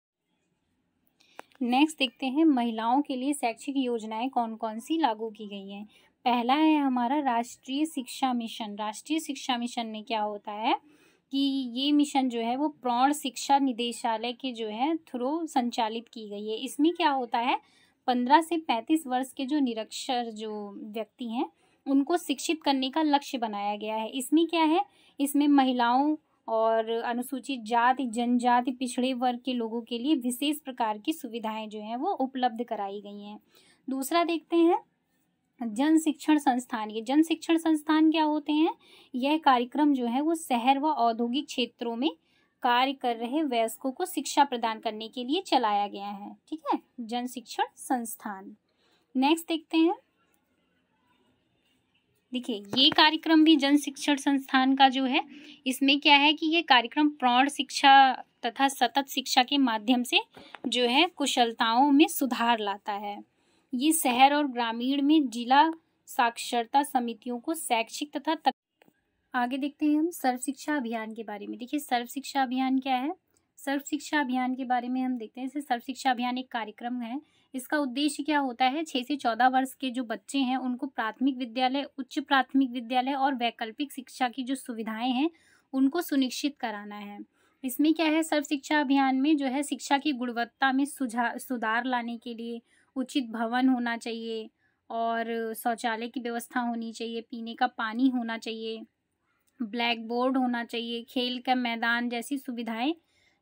Speaker 1: नेक्स्ट देखते हैं महिलाओं के लिए शैक्षिक योजनाएं कौन कौन सी लागू की गई हैं। पहला है हमारा राष्ट्रीय शिक्षा मिशन। राष्ट्रीय शिक्षा मिशन में क्या होता है कि ये मिशन जो है वो प्रौढ़ शिक्षा निदेशालय के जो है थ्रू संचालित की गई है। इसमें क्या होता है, 15 से 35 वर्ष के जो निरक्षर जो व्यक्ति हैं उनको शिक्षित करने का लक्ष्य बनाया गया है। इसमें क्या है, इसमें महिलाओं और अनुसूचित जाति, जनजाति, पिछड़े वर्ग के लोगों के लिए विशेष प्रकार की सुविधाएं जो हैं वो उपलब्ध कराई गई हैं। दूसरा देखते हैं जन शिक्षण संस्थान। ये जन शिक्षण संस्थान क्या होते हैं, यह कार्यक्रम जो है वो शहर व औद्योगिक क्षेत्रों में कार्य कर रहे वयस्कों को शिक्षा प्रदान करने के लिए चलाया गया है। ठीक है, जन शिक्षण संस्थान। नेक्स्ट देखते हैं, देखिए, ये कार्यक्रम भी जन शिक्षण संस्थान का जो है, इसमें क्या है कि ये कार्यक्रम प्रौढ़ शिक्षा तथा सतत शिक्षा के माध्यम से जो है कुशलताओं में सुधार लाता है। ये शहर और ग्रामीण में जिला साक्षरता समितियों को शैक्षिक तथा आगे देखते हैं हम सर्व शिक्षा अभियान के बारे में। देखिए, सर्व शिक्षा अभियान क्या है, सर्व शिक्षा अभियान के बारे में हम देखते हैं। जैसे सर्व शिक्षा अभियान एक कार्यक्रम है, इसका उद्देश्य क्या होता है, 6 से 14 वर्ष के जो बच्चे हैं उनको प्राथमिक विद्यालय, उच्च प्राथमिक विद्यालय और वैकल्पिक शिक्षा की जो सुविधाएं हैं उनको सुनिश्चित कराना है। इसमें क्या है, सर्व शिक्षा अभियान में जो है शिक्षा की गुणवत्ता में सुधार लाने के लिए उचित भवन होना चाहिए और शौचालय की व्यवस्था होनी चाहिए, पीने का पानी होना चाहिए, ब्लैक बोर्ड होना चाहिए, खेल का मैदान जैसी सुविधाएं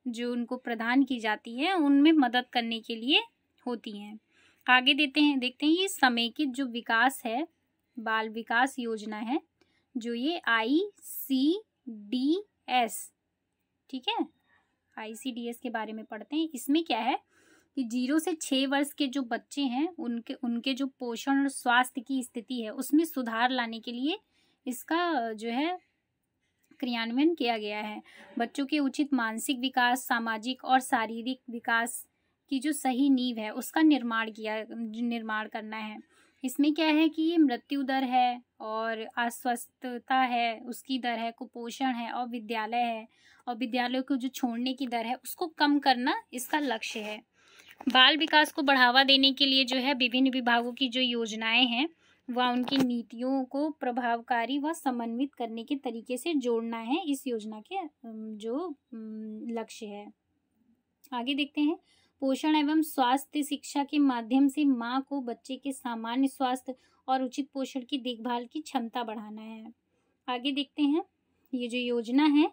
Speaker 1: जो उनको प्रदान की जाती है उनमें मदद करने के लिए होती हैं। आगे देखते हैं ये समेकित जो विकास है, बाल विकास योजना है जो ये ICDS, ठीक है, ICDS के बारे में पढ़ते हैं। इसमें क्या है कि 0 से 6 वर्ष के जो बच्चे हैं उनके जो पोषण और स्वास्थ्य की स्थिति है उसमें सुधार लाने के लिए इसका जो है क्रियान्वयन किया गया है। बच्चों के उचित मानसिक विकास, सामाजिक और शारीरिक विकास की जो सही नींव है उसका निर्माण करना है। इसमें क्या है कि ये मृत्यु दर है और अस्वस्थता है, उसकी दर है, कुपोषण है और विद्यालयों को जो छोड़ने की दर है उसको कम करना इसका लक्ष्य है। बाल विकास को बढ़ावा देने के लिए जो है विभिन्न विभागों की जो योजनाएं हैं वह उनकी नीतियों को प्रभावकारी व समन्वित करने के तरीके से जोड़ना है इस योजना के जो लक्ष्य है। आगे देखते हैं, पोषण एवं स्वास्थ्य शिक्षा के माध्यम से माँ को बच्चे के सामान्य स्वास्थ्य और उचित पोषण की देखभाल की क्षमता बढ़ाना है। आगे देखते हैं, ये जो योजना है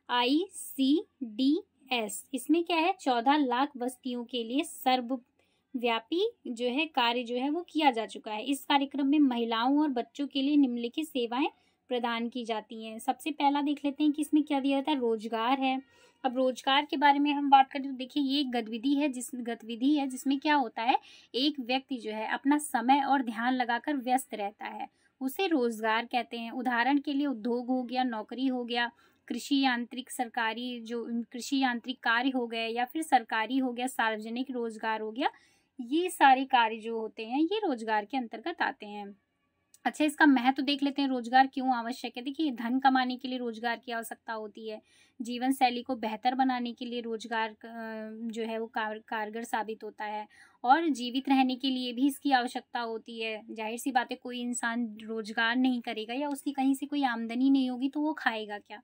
Speaker 1: ICDS, इसमें क्या है 14 लाख बस्तियों के लिए सर्वव्यापी जो है कार्य जो है वो किया जा चुका है। इस कार्यक्रम में महिलाओं और बच्चों के लिए निम्नलिखित सेवाएं प्रदान की जाती हैं। सबसे पहला देख लेते हैं कि इसमें क्या दिया जाता है, रोजगार है। अब रोजगार के बारे में हम बात करें तो देखिए ये एक गतिविधि है जिसमें क्या होता है, एक व्यक्ति जो है अपना समय और ध्यान लगाकर व्यस्त रहता है, उसे रोजगार कहते हैं। उदाहरण के लिए उद्योग हो गया, नौकरी हो गया, कृषि यांत्रिक कार्य हो गए या फिर सरकारी हो गया, सार्वजनिक रोजगार हो गया। ये सारे कार्य जो होते हैं ये रोजगार के अंतर्गत आते हैं। अच्छा, इसका महत्व देख लेते हैं, रोजगार क्यों आवश्यक है। देखिए धन कमाने के लिए रोजगार की आवश्यकता होती है, जीवन शैली को बेहतर बनाने के लिए रोजगार जो है वो कारगर साबित होता है और जीवित रहने के लिए भी इसकी आवश्यकता होती है। जाहिर सी बात है, कोई इंसान रोजगार नहीं करेगा या उसकी कहीं से कोई आमदनी नहीं होगी तो वो खाएगा क्या।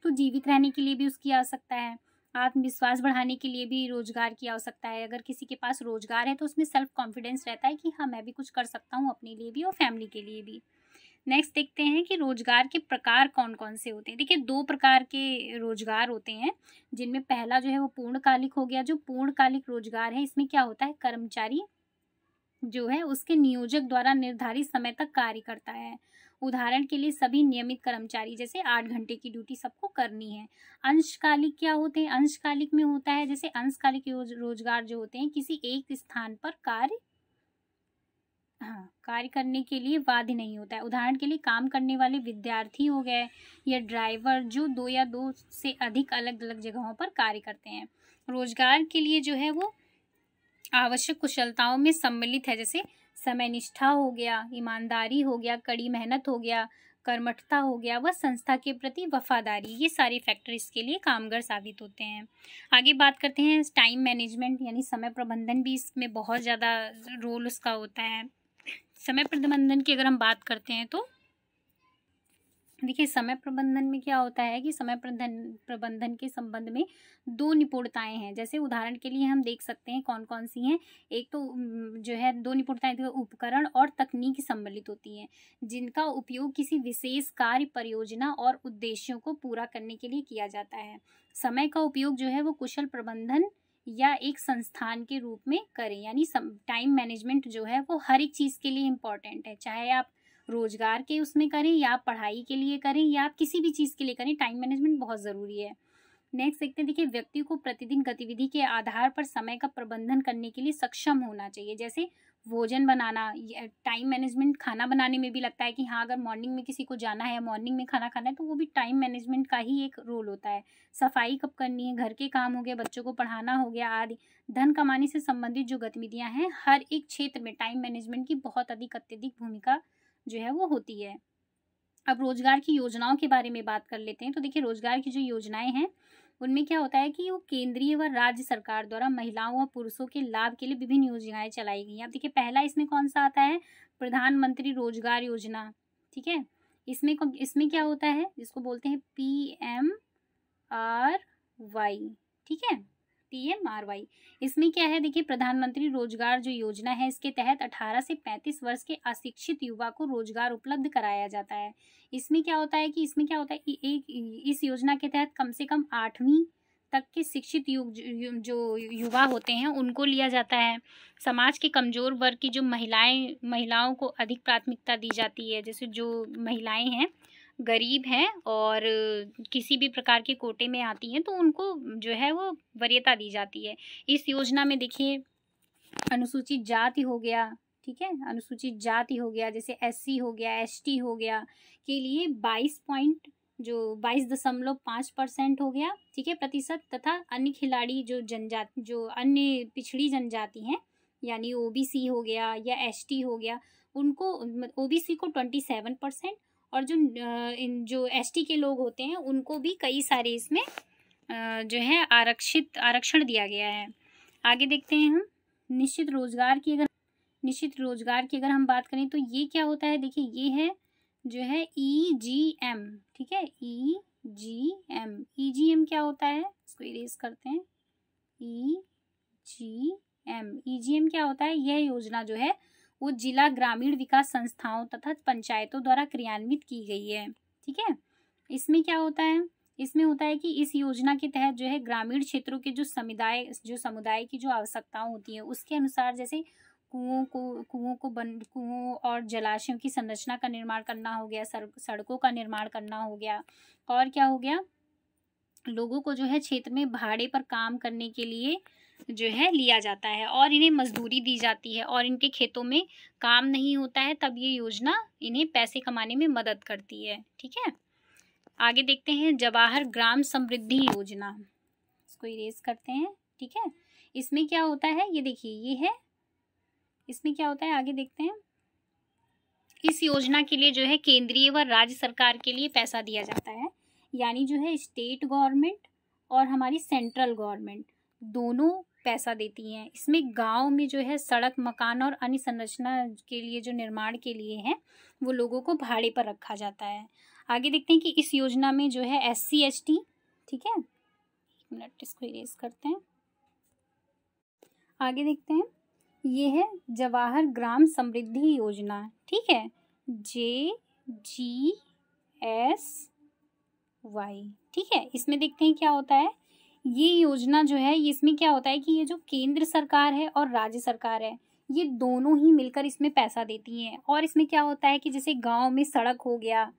Speaker 1: तो जीवित रहने के लिए भी उसकी आवश्यकता है। आत्मविश्वास बढ़ाने के लिए भी रोजगार की आवश्यकता है। अगर किसी के पास रोजगार है तो उसमें सेल्फ कॉन्फिडेंस रहता है कि हाँ मैं भी कुछ कर सकता हूँ अपने लिए भी और फैमिली के लिए भी। नेक्स्ट देखते हैं कि रोजगार के प्रकार कौन कौन से होते हैं। देखिए 2 प्रकार के रोजगार होते हैं, जिनमें पहला जो है वो पूर्णकालिक हो गया। जो पूर्णकालिक रोजगार है इसमें क्या होता है, कर्मचारी जो है उसके नियोजक द्वारा निर्धारित समय तक कार्य करता है। उदाहरण के लिए सभी नियमित कर्मचारी जैसे 8 घंटे की ड्यूटी सबको करनी है। अंशकालिक क्या होते हैं, अंशकालिक में होता है जैसे अंशकालिक रोजगार जो होते हैं किसी एक स्थान पर कार्य करने के लिए बाध्य नहीं होता है। उदाहरण के लिए काम करने वाले विद्यार्थी हो गए या ड्राइवर जो 2 या 2 से अधिक अलग अलग जगहों पर कार्य करते हैं। रोजगार के लिए जो है वो आवश्यक कुशलताओं में सम्मिलित है, जैसे समयनिष्ठा हो गया, ईमानदारी हो गया, कड़ी मेहनत हो गया, कर्मठता हो गया, व संस्था के प्रति वफादारी। ये सारे फैक्टर इसके लिए कामगार साबित होते हैं। आगे बात करते हैं टाइम मैनेजमेंट यानी समय प्रबंधन भी इसमें बहुत ज़्यादा रोल उसका होता है। समय प्रबंधन की अगर हम बात करते हैं तो देखिए समय प्रबंधन में क्या होता है कि समय प्रबंधन के संबंध में 2 निपुणताएं हैं। जैसे उदाहरण के लिए हम देख सकते हैं कौन कौन सी हैं। एक तो जो है 2 निपुणताएं उपकरण और तकनीक सम्मिलित होती हैं, जिनका उपयोग किसी विशेष कार्य, परियोजना और उद्देश्यों को पूरा करने के लिए किया जाता है। समय का उपयोग जो है वो कुशल प्रबंधन या एक संस्थान के रूप में करें, यानी टाइम मैनेजमेंट जो है वो हर एक चीज़ के लिए इम्पॉर्टेंट है, चाहे आप रोजगार के उसमें करें या आप पढ़ाई के लिए करें या आप किसी भी चीज़ के लिए करें, टाइम मैनेजमेंट बहुत ज़रूरी है। नेक्स्ट देखते हैं, देखिए व्यक्ति को प्रतिदिन गतिविधि के आधार पर समय का प्रबंधन करने के लिए सक्षम होना चाहिए। जैसे भोजन बनाना, टाइम मैनेजमेंट खाना बनाने में भी लगता है कि हाँ अगर मॉर्निंग में किसी को जाना है, मॉर्निंग में खाना खाना है तो वो भी टाइम मैनेजमेंट का ही एक रोल होता है। सफाई कब करनी है, घर के काम हो गया, बच्चों को पढ़ाना हो गया आदि। धन कमाने से संबंधित जो गतिविधियाँ हैं हर एक क्षेत्र में टाइम मैनेजमेंट की बहुत अत्यधिक भूमिका जो है वो होती है। अब रोजगार की योजनाओं के बारे में बात कर लेते हैं। तो देखिए रोजगार की जो योजनाएं हैं उनमें क्या होता है कि वो केंद्रीय व राज्य सरकार द्वारा महिलाओं व पुरुषों के लाभ के लिए विभिन्न योजनाएं चलाई गई हैं। अब देखिए पहला इसमें कौन सा आता है, प्रधानमंत्री रोजगार योजना। ठीक है, इसमें क्या होता है, जिसको बोलते हैं PMRY। ठीक है, PMRY। इसमें क्या है, देखिए प्रधानमंत्री रोजगार जो योजना है इसके तहत 18 से 35 वर्ष के अशिक्षित युवा को रोजगार उपलब्ध कराया जाता है। इसमें क्या होता है इस योजना के तहत कम से कम 8वीं तक के शिक्षित जो युवा होते हैं उनको लिया जाता है। समाज के कमजोर वर्ग की जो महिलाओं को अधिक प्राथमिकता दी जाती है। जैसे जो महिलाएं हैं, गरीब हैं और किसी भी प्रकार के कोटे में आती हैं तो उनको जो है वो वरीयता दी जाती है। इस योजना में देखिए अनुसूचित जाति हो गया, ठीक है, अनुसूचित जाति हो गया, जैसे SC हो गया, ST हो गया के लिए जो 22.5% हो गया, ठीक है, प्रतिशत। तथा अन्य खिलाड़ी जो जनजाति, जो अन्य पिछड़ी जनजाति हैं, यानी ओबीसी हो गया या एसटी हो गया, उनको, ओबीसी को 27%, और इन जो एसटी के लोग होते हैं उनको भी कई सारे इसमें जो है आरक्षण दिया गया है। आगे देखते हैं हम निश्चित रोजगार की अगर हम बात करें तो ये क्या होता है, देखिए ये है जो है EGM, ठीक है, EGM क्या होता है, इसको इरेज करते हैं। EGM क्या होता है, यह योजना जो है वो जिला ग्रामीण विकास संस्थाओं तथा पंचायतों द्वारा क्रियान्वित की गई है, ठीक है। इसमें क्या होता है, इसमें होता है कि इस योजना के तहत जो है ग्रामीण क्षेत्रों के जो समुदाय की जो आवश्यकताएं होती है उसके अनुसार, जैसे कुओं और जलाशयों की संरचना का निर्माण करना हो गया, सड़कों का निर्माण करना हो गया, और क्या हो गया, लोगों को जो है क्षेत्र में भाड़े पर काम करने के लिए जो है लिया जाता है और इन्हें मजदूरी दी जाती है, और इनके खेतों में काम नहीं होता है, तब ये योजना इन्हें पैसे कमाने में मदद करती है, ठीक है। आगे देखते हैं जवाहर ग्राम समृद्धि योजना, इसको इरेज करते हैं, ठीक है। इसमें क्या होता है, ये देखिए ये है, इसमें क्या होता है, आगे देखते हैं। इस योजना के लिए जो है केंद्रीय व राज्य सरकार के लिए पैसा दिया जाता है, यानी जो है स्टेट गवर्नमेंट और हमारी सेंट्रल गवर्नमेंट दोनों पैसा देती हैं। इसमें गांव में जो है सड़क, मकान और अन्य संरचना के लिए जो निर्माण के लिए है वो लोगों को भाड़े पर रखा जाता है। आगे देखते हैं कि इस योजना में जो है SC ST, ठीक है, एक मिनट इसको इरेज करते हैं। आगे देखते हैं, ये है जवाहर ग्राम समृद्धि योजना, ठीक है, JGSY, ठीक है। इसमें देखते हैं क्या होता है, ये योजना जो है इसमें क्या होता है कि ये जो केंद्र सरकार है और राज्य सरकार है ये दोनों ही मिलकर इसमें पैसा देती हैं। और इसमें क्या होता है कि जैसे गांव में सड़क हो गया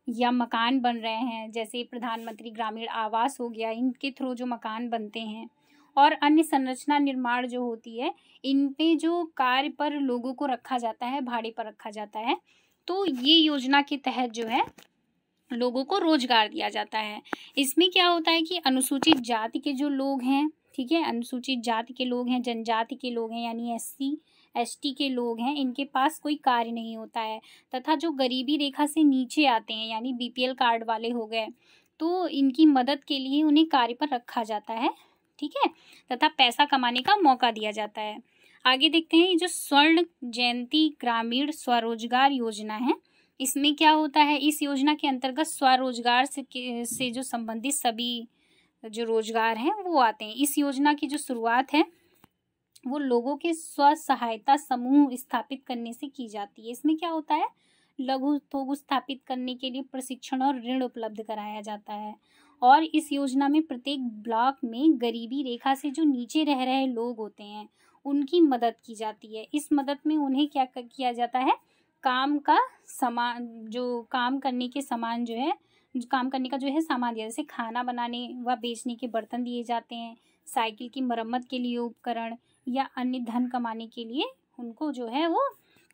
Speaker 1: या मकान बन रहे हैं, जैसे प्रधानमंत्री ग्रामीण आवास हो गया, इनके थ्रू जो मकान बनते हैं, और अन्य संरचना निर्माण जो होती है, इन पे जो कार्य पर लोगों को रखा जाता है, भाड़े पर रखा जाता है, तो ये योजना के तहत जो है लोगों को रोजगार दिया जाता है। इसमें क्या होता है कि अनुसूचित जाति के जो लोग हैं, ठीक है, अनुसूचित जाति के लोग हैं, जनजाति के लोग हैं, यानी SC ST के लोग हैं, इनके पास कोई कार्य नहीं होता है, तथा जो गरीबी रेखा से नीचे आते हैं, यानी BPL कार्ड वाले हो गए, तो इनकी मदद के लिए उन्हें कार्य पर रखा जाता है, ठीक है, तथा पैसा कमाने का मौका दिया जाता है। आगे देखते हैं, ये जो स्वर्ण जयंती ग्रामीण स्वरोजगार योजना है, इसमें क्या होता है, इस योजना के अंतर्गत स्वरोजगार से जो संबंधित सभी जो रोजगार हैं वो आते हैं। इस योजना की जो शुरुआत है वो लोगों के स्व सहायता समूह स्थापित करने से की जाती है। इसमें क्या होता है, लघु उद्योग स्थापित करने के लिए प्रशिक्षण और ऋण उपलब्ध कराया जाता है, और इस योजना में प्रत्येक ब्लॉक में गरीबी रेखा से जो नीचे रह रहे लोग होते हैं उनकी मदद की जाती है। इस मदद में उन्हें क्या किया जाता है, काम का सामान, जो काम करने के सामान जो है, काम करने का जो है सामान दिया, जैसे खाना बनाने व बेचने के बर्तन दिए जाते हैं, साइकिल की मरम्मत के लिए उपकरण, या अन्य धन कमाने के लिए उनको जो है वो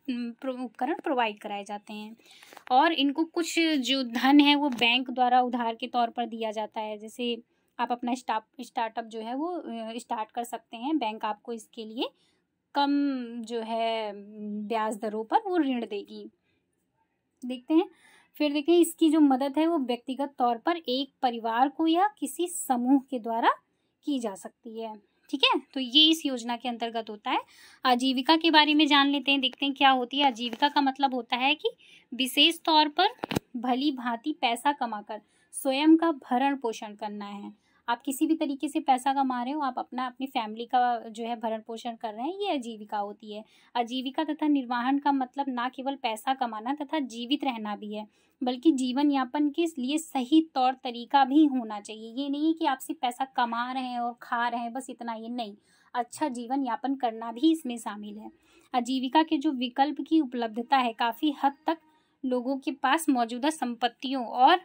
Speaker 1: उपकरण प्रोवाइड कराए जाते हैं। और इनको कुछ जो धन है वो बैंक द्वारा उधार के तौर पर दिया जाता है। जैसे आप अपना स्टार्टअप जो है वो स्टार्ट कर सकते हैं, बैंक आपको इसके लिए कम जो है ब्याज दरों पर वो ऋण देगी। देखते हैं, फिर देखते हैं इसकी जो मदद है वो व्यक्तिगत तौर पर एक परिवार को या किसी समूह के द्वारा की जा सकती है, ठीक है। तो ये इस योजना के अंतर्गत होता है। आजीविका के बारे में जान लेते हैं, देखते हैं क्या होती है। आजीविका का मतलब होता है कि विशेष तौर पर भली भांति पैसा कमाकर स्वयं का भरण पोषण करना है। आप किसी भी तरीके से पैसा कमा रहे हो, आप अपनी फैमिली का जो है भरण पोषण कर रहे हैं, ये आजीविका होती है। आजीविका तथा निर्वाहन का मतलब ना केवल पैसा कमाना तथा जीवित रहना भी है, बल्कि जीवन यापन के लिए सही तौर तरीका भी होना चाहिए। ये नहीं है कि आप सिर्फ पैसा कमा रहे हैं और खा रहे हैं, बस इतना ही नहीं, अच्छा जीवन यापन करना भी इसमें शामिल है। आजीविका के जो विकल्प की उपलब्धता है काफ़ी हद तक लोगों के पास मौजूदा संपत्तियों और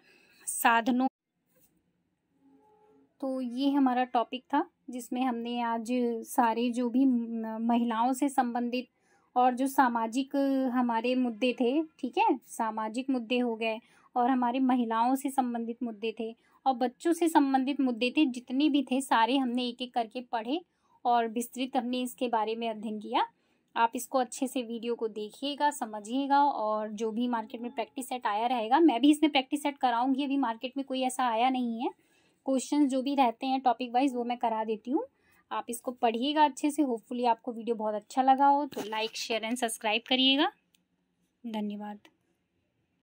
Speaker 1: साधनों। तो ये हमारा टॉपिक था जिसमें हमने आज सारे जो भी महिलाओं से संबंधित और जो सामाजिक हमारे मुद्दे थे, ठीक है, सामाजिक मुद्दे हो गए, और हमारी महिलाओं से संबंधित मुद्दे थे और बच्चों से संबंधित मुद्दे थे, जितने भी थे सारे हमने एक एक करके पढ़े और विस्तृत हमने इसके बारे में अध्ययन किया। आप इसको अच्छे से वीडियो को देखिएगा, समझिएगा और जो भी मार्केट में प्रैक्टिस सेट आया रहेगा, मैं भी इसमें प्रैक्टिस सेट कराऊंगी। अभी मार्केट में कोई ऐसा आया नहीं है, क्वेश्चन जो भी रहते हैं टॉपिक वाइज वो मैं करा देती हूँ। आप इसको पढ़िएगा अच्छे से। होपफुली आपको वीडियो बहुत अच्छा लगा हो तो लाइक, शेयर एंड सब्सक्राइब करिएगा। धन्यवाद।